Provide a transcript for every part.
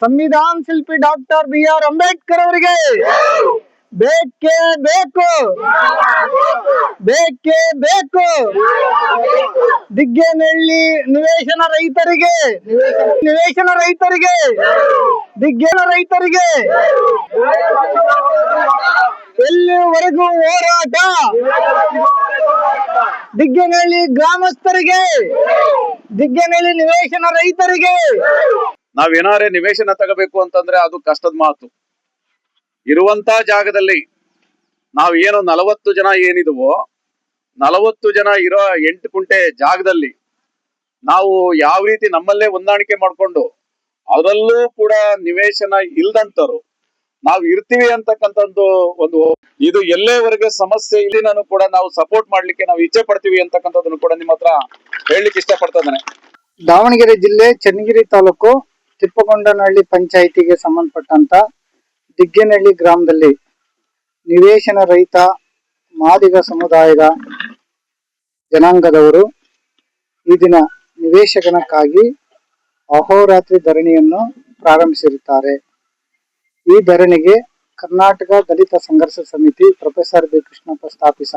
ಸಂವಿಧಾನ ಶಿಲ್ಪಿ doctor BR Ambedkar ಅವರಿಗೆ ಬೇಕೇ ಬೇಕು, ಬೇಕೇ ಬೇಕು. ದಿಗ್ಗೇನಹಳ್ಳಿ ನಿವೇಶನ ರೈತರಿಗೆ, ನಿವೇಶನ ರೈತರಿಗೆ, ದಿಗ್ಗೇನ ರೈತರಿಗೆ ಎಲ್ಲಿವರೆಗೂ ಹೋರಾಟ. ದಿಗ್ಗೇನಹಳ್ಳಿ ಗ್ರಾಮಸ್ಥರಿಗೆ, ದಿಗ್ಗೇನಹಳ್ಳಿ ನಿವೇಶನ ರೈತರಿಗೆ. ನಾವೇನಾರೇ ನಿವೇಶನ ತಗೋಬೇಕು ಅಂತಂದ್ರೆ ಅದು ಕಷ್ಟದ ಮಾತು. ಇರುವಂತ ಜಾಗದಲ್ಲಿ ನಾವು ಏನು 40 ಜನ ಏನಿದವೋ 40 ಜನ ಇರೋ 8 ಕುಂಟೆ ಜಾಗದಲ್ಲಿ ನಾವು ಯಾವ ರೀತಿ ನಮ್ಮಲ್ಲೇ ಹೊಂದಾಣಿಕೆ ಮಾಡ್ಕೊಂಡು ಅದರಲ್ಲೂ ಕೂಡ ನಿವೇಶನ ಇಲ್ದಂತರು ನಾವು ಇರ್ತೀವಿ ಅಂತಕ್ಕಂಥದ್ದು ಒಂದು ಇದು ಎಲ್ಲೇವರೆಗೆ ಸಮಸ್ಯೆ ಇಲ್ಲಿ ನಾನು ಕೂಡ ನಾವು ಸಪೋರ್ಟ್ ಮಾಡ್ಲಿಕ್ಕೆ ನಾವು ಇಚ್ಛೆ ಪಡ್ತೀವಿ ಅಂತಕ್ಕಂಥದ್ದನ್ನು ಕೂಡ ನಿಮ್ಮ ಹತ್ರ ಹೇಳಲಿಕ್ಕೆ ಇಷ್ಟಪಡ್ತಾ ಇದ್ದೇನೆ. ದಾವಣಗೆರೆ ಜಿಲ್ಲೆ ಚನ್ನಗಿರಿ ತಾಲೂಕು ತಿಪ್ಪಗೊಂಡನಹಳ್ಳಿ ಪಂಚಾಯಿತಿಗೆ ಸಂಬಂಧಪಟ್ಟಂತ ದಿಗ್ಗೇನಹಳ್ಳಿ ಗ್ರಾಮದಲ್ಲಿ ನಿವೇಶನ ರಹಿತ ಮಾದಿಗ ಸಮುದಾಯದ ಜನಾಂಗದವರು ಈ ದಿನ ನಿವೇಶನಕ್ಕಾಗಿ ಅಹೋರಾತ್ರಿ ಧರಣಿಯನ್ನು ಪ್ರಾರಂಭಿಸಿರುತ್ತಾರೆ. ಈ ಧರಣಿಗೆ ಕರ್ನಾಟಕ ದಲಿತ ಸಂಘರ್ಷ ಸಮಿತಿ ಪ್ರೊಫೆಸರ್ ಬಿ ಕೃಷ್ಣಪ್ಪ ಸ್ಥಾಪಿಸ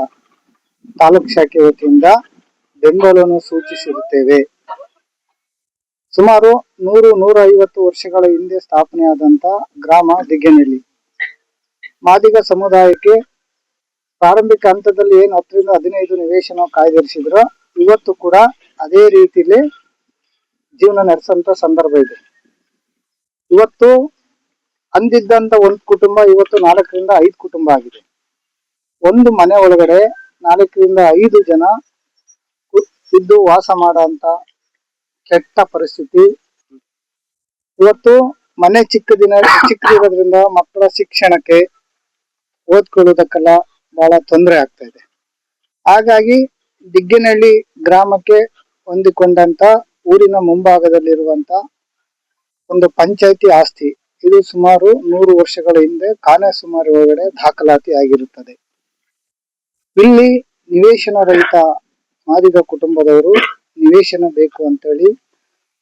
ತಾಲೂಕು ಶಾಖೆ ವತಿಯಿಂದ ಬೆಂಬಲವನ್ನು ಸೂಚಿಸಿರುತ್ತೇವೆ. ಸುಮಾರು 100-150 ವರ್ಷಗಳ ಹಿಂದೆ ಸ್ಥಾಪನೆಯಾದಂತ ಗ್ರಾಮ ದಿಗ್ಗೇನಹಳ್ಳಿ. ಮಾದಿಗ ಸಮುದಾಯಕ್ಕೆ ಪ್ರಾರಂಭಿಕ ಹಂತದಲ್ಲಿ ಏನು 10ರಿಂದ 15 ನಿವೇಶನ ಕಾಯ್ದಿರಿಸಿದ್ರು, ಇವತ್ತು ಕೂಡ ಅದೇ ರೀತಿಯಲ್ಲಿ ಜೀವನ ನಡೆಸಂತ ಸಂದರ್ಭ ಇದೆ. ಇವತ್ತು ಅಂದಿದ್ದಂತ ಒಂದು ಕುಟುಂಬ ಇವತ್ತು 4ರಿಂದ 5 ಕುಟುಂಬ ಆಗಿದೆ. ಒಂದು ಮನೆ ಒಳಗಡೆ 4ರಿಂದ 5 ಜನ ಇದ್ದು ವಾಸ ಮಾಡಂತ ಕೆಟ್ಟ ಪರಿಸ್ಥಿತಿ. ಇವತ್ತು ಮನೆ ಚಿಕ್ಕದಿರೋದ್ರಿಂದ ಮಕ್ಕಳ ಶಿಕ್ಷಣಕ್ಕೆ ಓದ್ಕೊಳ್ಳೋದಕ್ಕೆಲ್ಲ ಬಹಳ ತೊಂದರೆ ಆಗ್ತಾ ಇದೆ. ಹಾಗಾಗಿ ದಿಗ್ಗೇನಹಳ್ಳಿ ಗ್ರಾಮಕ್ಕೆ ಹೊಂದಿಕೊಂಡಂತ ಊರಿನ ಮುಂಭಾಗದಲ್ಲಿರುವಂತ ಒಂದು ಪಂಚಾಯಿತಿ ಆಸ್ತಿ ಇದು ಸುಮಾರು 100 ವರ್ಷಗಳ ಹಿಂದೆ ಕಾನೆಸುಮಾರು ಒಳಗಡೆ ದಾಖಲಾತಿ ಆಗಿರುತ್ತದೆ. ಇಲ್ಲಿ ನಿವೇಶನ ರಹಿತ ಮಾದಿಗ ಕುಟುಂಬದವರು ನಿವೇಶನ ಬೇಕು ಅಂತೇಳಿ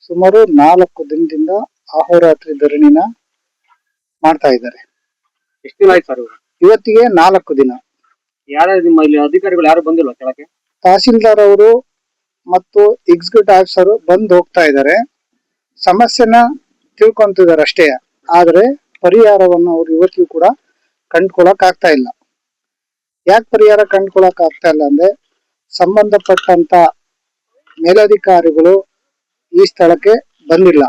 ಸುಮಾರು 4 ದಿನದಿಂದ ಅಹೋರಾತ್ರಿ ಧರಣಿನ ಮಾಡ್ತಾ ಇದ್ದಾರೆ. ಎಷ್ಟು ದಿನ ಆಯ್ತು ಸರ್? ಇವತ್ತಿಗೆ 4 ದಿನ. ಯಾರು ನಿಮ್ಮ ಇಲ್ಲಿ ಅಧಿಕಾರಿಗಳು ಯಾರು ಬಂದಿಲ್ವಾ ಕೆಳಗೆ? ತಹಸೀಲ್ದಾರ್ ಅವರು ಮತ್ತು ಎಕ್ಸಿಕ್ಯೂಟಿವ್ ಆಫೀಸರ್ ಬಂದು ಹೋಗ್ತಾ ಇದ್ದಾರೆ. ಸಮಸ್ಯೆನ ತಿಳ್ಕೊಂತಿದ್ದಾರೆ ಅಷ್ಟೇ. ಆದ್ರೆ ಪರಿಹಾರವನ್ನು ಅವ್ರು ಇವತ್ತಿಗೂ ಕೂಡ ಕಂಡುಕೊಳ್ಳಕ್ ಆಗ್ತಾ ಇಲ್ಲ. ಯಾಕೆ ಪರಿಹಾರ ಕಂಡುಕೊಳ್ಳಕ್ ಆಗ್ತಾ ಇಲ್ಲ ಅಂದ್ರೆ ಸಂಬಂಧಪಟ್ಟಂತ ಮೇಲಧಿಕಾರಿಗಳು ಈ ಸ್ಥಳಕ್ಕೆ ಬಂದಿಲ್ಲ.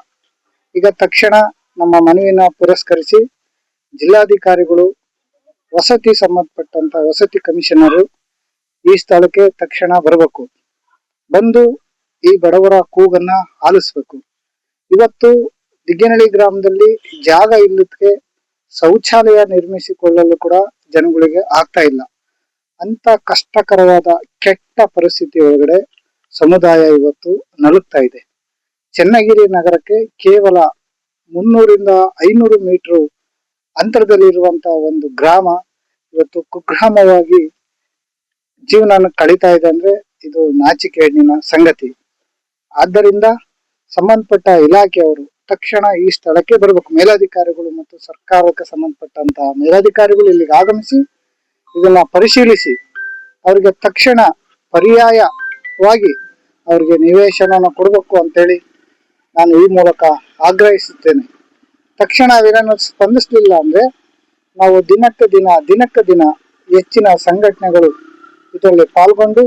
ಈಗ ತಕ್ಷಣ ನಮ್ಮ ಮನವಿನ ಪುರಸ್ಕರಿಸಿ ಜಿಲ್ಲಾಧಿಕಾರಿಗಳು ವಸತಿ ಸಂಬಂಧಪಟ್ಟಂತ ವಸತಿ ಕಮಿಷನರು ಈ ಸ್ಥಳಕ್ಕೆ ತಕ್ಷಣ ಬರಬೇಕು, ಬಂದು ಈ ಬಡವರ ಕೂಗನ್ನ ಆಲಿಸ್ಬೇಕು. ಇವತ್ತು ದಿಗ್ಗೇನಹಳ್ಳಿ ಗ್ರಾಮದಲ್ಲಿ ಜಾಗ ಇಲ್ಲದಕ್ಕೆ ಶೌಚಾಲಯ ನಿರ್ಮಿಸಿಕೊಳ್ಳಲು ಕೂಡ ಜನಗಳಿಗೆ ಆಗ್ತಾ ಇಲ್ಲ. ಅಂತ ಕಷ್ಟಕರವಾದ ಕೆಟ್ಟ ಪರಿಸ್ಥಿತಿ ಒಳಗಡೆ ಸಮುದಾಯ ಇವತ್ತು ನಲುಗ್ತಾ ಇದೆ. ಚನ್ನಗಿರಿ ನಗರಕ್ಕೆ ಕೇವಲ 300ರಿಂದ 500 ಮೀಟರ್ ಅಂತರದಲ್ಲಿರುವಂತಹ ಒಂದು ಗ್ರಾಮ ಇವತ್ತು ಕುಗ್ರಾಮವಾಗಿ ಜೀವನ ಕಳೀತಾ ಇದೆ ಅಂದ್ರೆ ಇದು ನಾಚಿಕೆಗೇಡಿನ ಸಂಗತಿ. ಆದ್ದರಿಂದ ಸಂಬಂಧಪಟ್ಟ ಇಲಾಖೆಯವರು ತಕ್ಷಣ ಈ ಸ್ಥಳಕ್ಕೆ ಬರಬೇಕು. ಮೇಲಧಿಕಾರಿಗಳು ಮತ್ತು ಸರ್ಕಾರಕ್ಕೆ ಸಂಬಂಧಪಟ್ಟಂತಹ ಮೇಲಧಿಕಾರಿಗಳು ಇಲ್ಲಿಗೆ ಆಗಮಿಸಿ ಇದನ್ನ ಪರಿಶೀಲಿಸಿ ಅವ್ರಿಗೆ ತಕ್ಷಣ ಪರ್ಯಾಯವಾಗಿ ಅವ್ರಿಗೆ ನಿವೇಶನ ಕೊಡಬೇಕು ಅಂತೇಳಿ ನಾನು ಈ ಮೂಲಕ ಆಗ್ರಹಿಸುತ್ತೇನೆ. ತಕ್ಷಣ ಅವೇನನ್ನು ಸ್ಪಂದಿಸಲಿಲ್ಲ ಅಂದ್ರೆ ನಾವು ದಿನಕ್ಕೆ ದಿನ ಹೆಚ್ಚಿನ ಸಂಘಟನೆಗಳು ಇದರಲ್ಲಿ ಪಾಲ್ಗೊಂಡು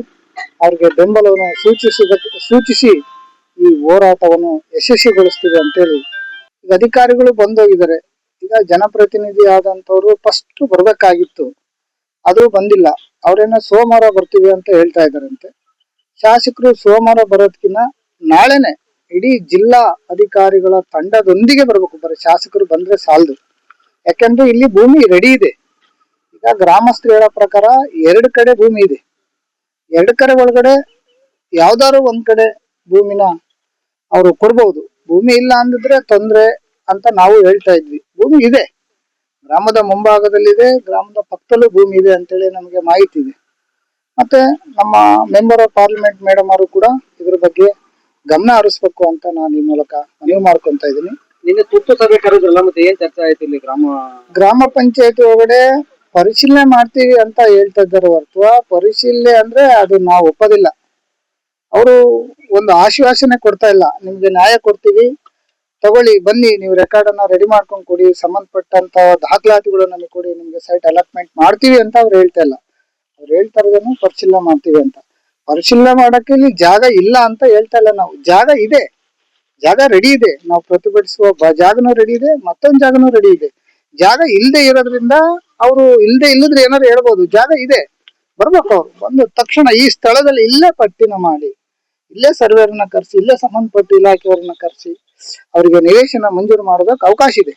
ಅವ್ರಿಗೆ ಬೆಂಬಲವನ್ನು ಸೂಚಿಸಿ ಈ ಹೋರಾಟವನ್ನು ಯಶಸ್ವಿಗೊಳಿಸ್ತೀವಿ ಅಂತೇಳಿ ಈಗ ಅಧಿಕಾರಿಗಳು ಬಂದೋಗಿದ್ದಾರೆ. ಈಗ ಜನಪ್ರತಿನಿಧಿ ಆದಂತವ್ರು ಫಸ್ಟ್ ಬರ್ಬೇಕಾಗಿತ್ತು, ಅದು ಬಂದಿಲ್ಲ. ಅವ್ರೇನೋ ಸೋಮವಾರ ಬರ್ತೀವಿ ಅಂತ ಹೇಳ್ತಾ ಇದಾರಂತೆ. ಶಾಸಕರು ಸೋಮವಾರ ಬರೋದಕ್ಕಿಂತ ನಾಳೆನೆ ಇಡೀ ಜಿಲ್ಲಾ ಅಧಿಕಾರಿಗಳ ತಂಡದೊಂದಿಗೆ ಬರ್ಬೇಕು. ಬರೀ ಶಾಸಕರು ಬಂದ್ರೆ ಸಾಲದು. ಯಾಕಂದ್ರೆ ಇಲ್ಲಿ ಭೂಮಿ ರೆಡಿ ಇದೆ. ಈಗ ಗ್ರಾಮಸ್ಥರು ಹೇಳೋ ಪ್ರಕಾರ 2 ಕಡೆ ಭೂಮಿ ಇದೆ. 2 ಕಡೆ ಒಳಗಡೆ ಯಾವ್ದಾದ್ರು ಒಂದ್ ಕಡೆ ಭೂಮಿನ ಅವರು ಕೊಡ್ಬಹುದು. ಭೂಮಿ ಇಲ್ಲ ಅಂದಿದ್ರೆ ತೊಂದ್ರೆ ಅಂತ ನಾವು ಹೇಳ್ತಾ ಇದ್ವಿ. ಭೂಮಿ ಇದೆ, ಗ್ರಾಮದ ಮುಂಭಾಗದಲ್ಲಿದೆ, ಗ್ರಾಮದ ಪಕ್ಕದಲ್ಲೂ ಭೂಮಿ ಇದೆ ಅಂತೇಳಿ ನಮಗೆ ಮಾಹಿತಿ ಇದೆ. ಮತ್ತೆ ನಮ್ಮ ಮೆಂಬರ್ ಆಫ್ ಪಾರ್ಲಿಮೆಂಟ್ ಮೇಡಮ್ ಅವರು ಕೂಡ ಇದ್ರ ಬಗ್ಗೆ ಗಮನ ಹರಿಸ್ಬೇಕು ಅಂತ ನಾನು ಈ ಮೂಲಕ ಮನವಿ ಮಾಡ್ಕೊಂತ ಇದ್ದೀನಿ. ನಿನ್ನೆ ತುರ್ತು ಸಭೆ ಕರೆದ್ರಲ್ಲ, ಮತ್ತೆ ಏನ್ ಚರ್ಚೆ ಆಯ್ತು ಇಲ್ಲಿ ಗ್ರಾಮ ಪಂಚಾಯತಿ ಒಳಗಡೆ ಪರಿಶೀಲನೆ ಮಾಡ್ತೀವಿ ಅಂತ ಹೇಳ್ತಾ ಇದ್ದಾರೆ ಹೊರತು ಪರಿಶೀಲನೆ ಅಂದ್ರೆ ಅದು ನಾವು ಒಪ್ಪೋದಿಲ್ಲ. ಅವರು ಒಂದು ಆಶ್ವಾಸನೆ ಕೊಡ್ತಾ ಇಲ್ಲ, ನಿಮ್ಗೆ ನ್ಯಾಯ ಕೊಡ್ತೀವಿ ತಗೊಳ್ಳಿ ಬನ್ನಿ, ನೀವು ರೆಕಾರ್ಡ್ ಅನ್ನ ರೆಡಿ ಮಾಡ್ಕೊಂಡು ಕೊಡಿ, ಸಂಬಂಧಪಟ್ಟಂತ ದಾಖಲಾತಿಗಳು ನಮಗೆ ಕೊಡಿ, ನಿಮ್ಗೆ ಸೈಟ್ ಅಲಾಟ್ಮೆಂಟ್ ಮಾಡ್ತೀವಿ ಅಂತ ಅವ್ರು ಹೇಳ್ತಾ ಇಲ್ಲ. ಅವ್ರು ಹೇಳ್ತಾ ಇರೋದನ್ನು ಪರಿಶೀಲನೆ ಮಾಡ್ತೀವಿ ಅಂತ. ಪರಿಶೀಲನೆ ಮಾಡಕ್ಕೆ ಇಲ್ಲಿ ಜಾಗ ಇಲ್ಲ ಅಂತ ಹೇಳ್ತಾ ಇಲ್ಲ ನಾವು. ಜಾಗ ಇದೆ, ಜಾಗ ರೆಡಿ ಇದೆ, ನಾವು ಪ್ರತಿಭಟಿಸುವ ಜಾಗನೂ ರೆಡಿ ಇದೆ, ಮತ್ತೊಂದು ಜಾಗನೂ ರೆಡಿ ಇದೆ. ಜಾಗ ಇಲ್ಲದೆ ಇರೋದ್ರಿಂದ ಅವರು ಇಲ್ಲದ್ರೆ ಏನಾದ್ರು ಹೇಳ್ಬೋದು. ಜಾಗ ಇದೆ, ಬರ್ಬೇಕು ಅವ್ರು ಬಂದು ತಕ್ಷಣ ಈ ಸ್ಥಳದಲ್ಲಿ ಇಲ್ಲೇ ಪಟ್ಟಿನ ಮಾಡಿ, ಇಲ್ಲೇ ಸರ್ವೇರ್ನ ಕರೆಸಿ, ಇಲ್ಲೇ ಸಂಬಂಧಪಟ್ಟ ಇಲಾಖೆಯವ್ರನ್ನ ಕರೆಸಿ ಅವರಿಗೆ ನಿವೇಶನ ಮಂಜೂರು ಮಾಡೋದಕ್ಕೆ ಅವಕಾಶ ಇದೆ.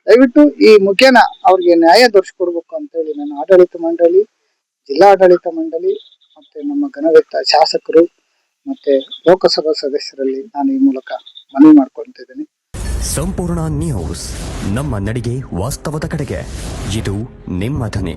ದಯವಿಟ್ಟು ಈ ಮುಖೇನ ಅವ್ರಿಗೆ ನ್ಯಾಯ ದೊರಕಿಸ್ಕೊಡ್ಬೇಕು ಅಂತ ಹೇಳಿ ನಾನು ಆಡಳಿತ ಮಂಡಳಿ, ಜಿಲ್ಲಾ ಆಡಳಿತ ಮಂಡಳಿ ಮತ್ತೆ ನಮ್ಮ ಘನವೆತ್ತ ಶಾಸಕರು ಮತ್ತೆ ಲೋಕಸಭಾ ಸದಸ್ಯರಲ್ಲಿ ನಾನು ಈ ಮೂಲಕ ಮನವಿ ಮಾಡ್ಕೊಳ್ತಿದ್ದೇನೆ. ಸಂಪೂರ್ಣ ನ್ಯೂಸ್, ನಮ್ಮ ನಡಿಗೆ ವಾಸ್ತವದ ಕಡೆಗೆ. ಇದು ನಿಮ್ಮ ಧ್ವನಿ.